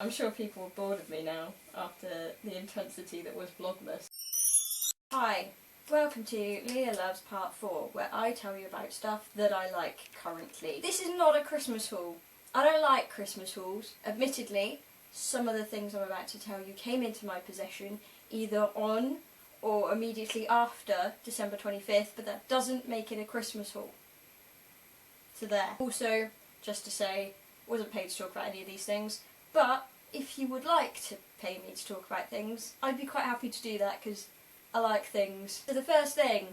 I'm sure people are bored of me now after the intensity that was Vlogmas. Hi, welcome to Leah Loves Part 4, where I tell you about stuff that I like currently. This is not a Christmas haul. I don't like Christmas hauls. Admittedly, some of the things I'm about to tell you came into my possession either on or immediately after December 25th, but that doesn't make it a Christmas haul. So there. Also, just to say, wasn't paid to talk about any of these things, but if you would like to pay me to talk about things, I'd be quite happy to do that because I like things. So the first thing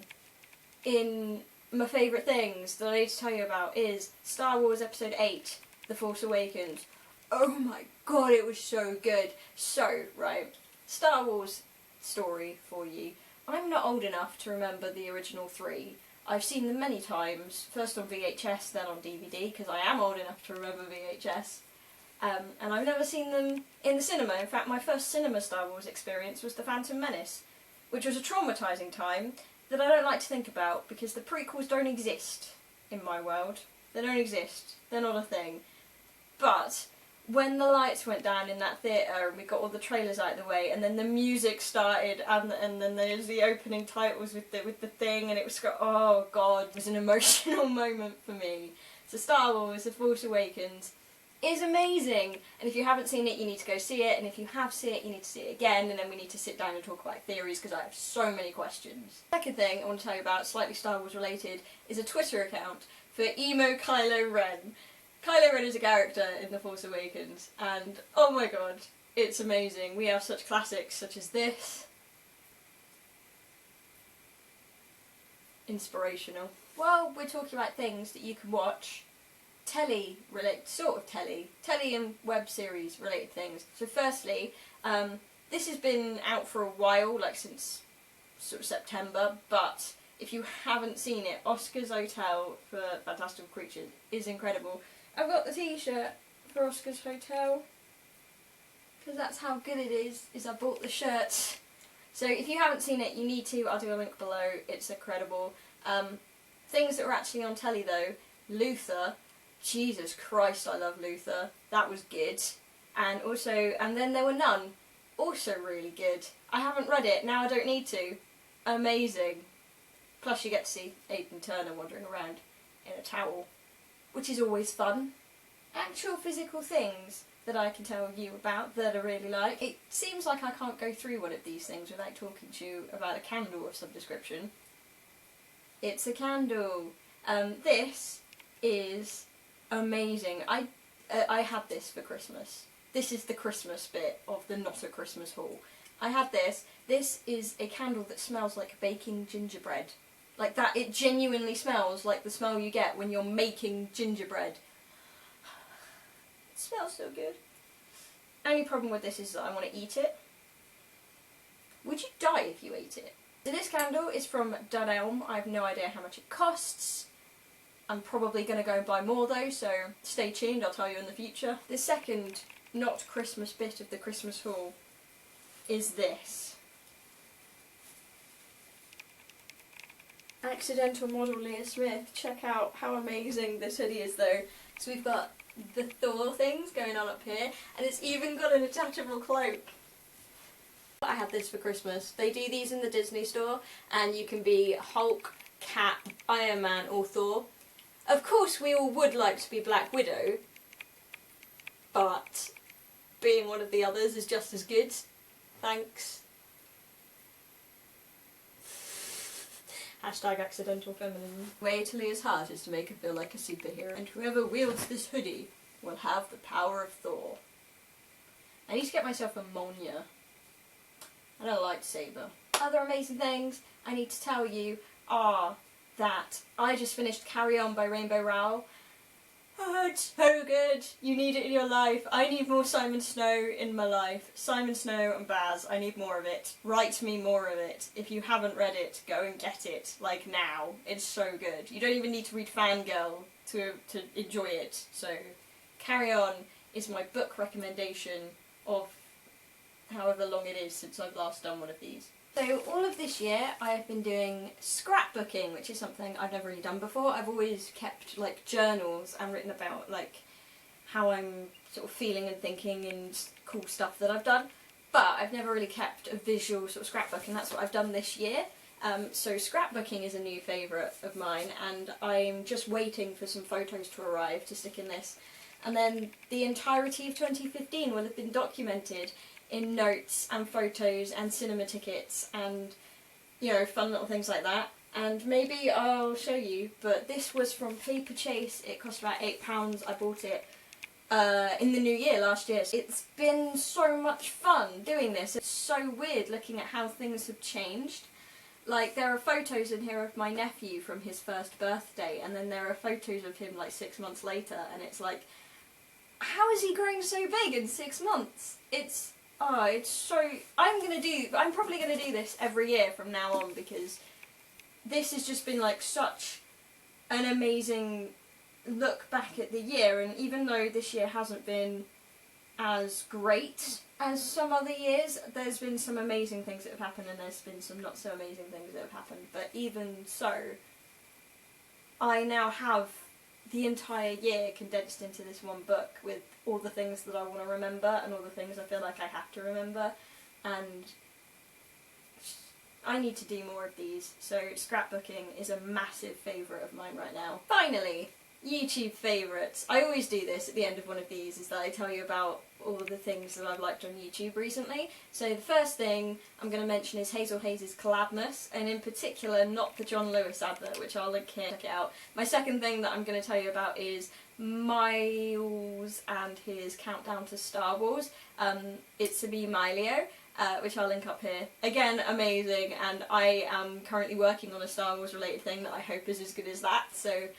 in my favourite things that I need to tell you about is Star Wars Episode 8, The Force Awakens. Oh my god, it was so good. So, right, Star Wars story for you. I'm not old enough to remember the original three. I've seen them many times, first on VHS, then on DVD, because I am old enough to remember VHS. And I've never seen them in the cinema. In fact, my first cinema Star Wars experience was The Phantom Menace, which was a traumatising time that I don't like to think about because the prequels don't exist in my world. They don't exist. They're not a thing. But when the lights went down in that theatre and we got all the trailers out of the way and then the music started and then there's the opening titles with the thing and it was, oh god, it was an emotional moment for me. So Star Wars The Force Awakens is amazing, and if you haven't seen it you need to go see it, and if you have seen it you need to see it again, and then we need to sit down and talk about theories because I have so many questions. Second thing I want to tell you about, slightly Star Wars related, is a Twitter account for emo Kylo Ren. Kylo Ren is a character in The Force Awakens, and oh my god, it's amazing. We have such classics such as this. Inspirational. Well, we're talking about things that you can watch, telly and web series related things. So firstly, this has been out for a while, like since sort of September, but if you haven't seen it, Oscar's Hotel for Fantastical Creatures is incredible. I've got the t-shirt for Oscar's Hotel, because that's how good it is I bought the shirt. So if you haven't seen it, you need to. I'll do a link below. It's incredible. Things that were actually on telly though, Luther. Jesus Christ, I love Luther. That was good. And then there were none. Also really good. I haven't read it, now I don't need to. Amazing. Plus you get to see Aidan Turner wandering around in a towel, which is always fun. Actual physical things that I can tell you about that I really like. It seems like I can't go through one of these things without talking to you about a candle of some description. It's a candle. This is amazing. I had this for Christmas. This is the Christmas bit of the not a Christmas haul. I had this. This is a candle that smells like baking gingerbread. Like that, it genuinely smells like the smell you get when you're making gingerbread. It smells so good. Only problem with this is that I want to eat it. Would you die if you ate it? So this candle is from Dunelm. I have no idea how much it costs. I'm probably going to go and buy more though, so stay tuned, I'll tell you in the future. The second not Christmas bit of the Christmas haul is this. Accidental model Leah Smith. Check out how amazing this hoodie is though. So we've got the Thor things going on up here, and it's even got an attachable cloak. I had this for Christmas. They do these in the Disney store, and you can be Hulk, Cap, Iron Man or Thor. Of course we all would like to be Black Widow, but being one of the others is just as good. Thanks. Hashtag accidental feminism. The way to Leah's heart is to make her feel like a superhero, and whoever wields this hoodie will have the power of Thor. I need to get myself a Mjolnir and a lightsaber. Other amazing things I need to tell you are that I just finished Carry On by Rainbow Rowell. Oh, it's so good. You need it in your life. I need more Simon Snow in my life. Simon Snow and Baz, I need more of it. Write me more of it. If you haven't read it, go and get it. Like now. It's so good. You don't even need to read Fangirl to enjoy it. So Carry On is my book recommendation of however long it is since I've last done one of these. So all of this year I have been doing scrapbooking, which is something I've never really done before. I've always kept like journals and written about like how I'm sort of feeling and thinking and cool stuff that I've done. But I've never really kept a visual sort of scrapbook, and that's what I've done this year. So scrapbooking is a new favourite of mine, and I'm just waiting for some photos to arrive to stick in this. And then the entirety of 2015 will have been documented in notes and photos and cinema tickets and, you know, fun little things like that. And maybe I'll show you, but this was from Paperchase. It cost about £8. I bought it in the new year last year. It's been so much fun doing this. It's so weird looking at how things have changed. Like, there are photos in here of my nephew from his first birthday, and then there are photos of him like 6 months later, and it's like, how is he growing so big in 6 months? It's so... I'm probably gonna do this every year from now on, because this has just been like such an amazing look back at the year, and even though this year hasn't been as great as some other years, there's been some amazing things that have happened, and there's been some not so amazing things that have happened. But even so, I now have the entire year condensed into this one book with all the things that I want to remember and all the things I feel like I have to remember, and I need to do more of these. So scrapbooking is a massive favourite of mine right now. Finally, YouTube favourites. I always do this at the end of one of these, is that I tell you about all of the things that I've liked on YouTube recently. So the first thing I'm going to mention is Hazel Hayes' Collabmas, and in particular not the John Lewis advert, which I'll link here, check it out. My second thing that I'm going to tell you about is Miles and his countdown to Star Wars. It's a me, my Leo, which I'll link up here. Again, amazing, and I am currently working on a Star Wars related thing that I hope is as good as that, so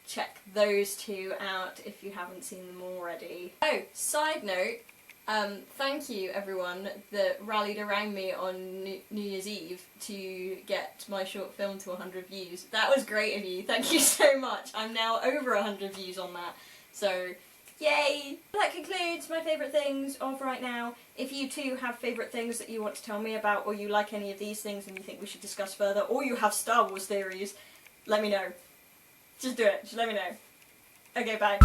check those two out if you haven't seen them already. Oh, side note, thank you everyone that rallied around me on New Year's Eve to get my short film to 100 views. That was great of you, thank you so much. I'm now over 100 views on that, so yay! That concludes my favourite things of right now. If you too have favourite things that you want to tell me about, or you like any of these things and you think we should discuss further, or you have Star Wars theories, let me know. Just do it. Just let me know. Okay, bye.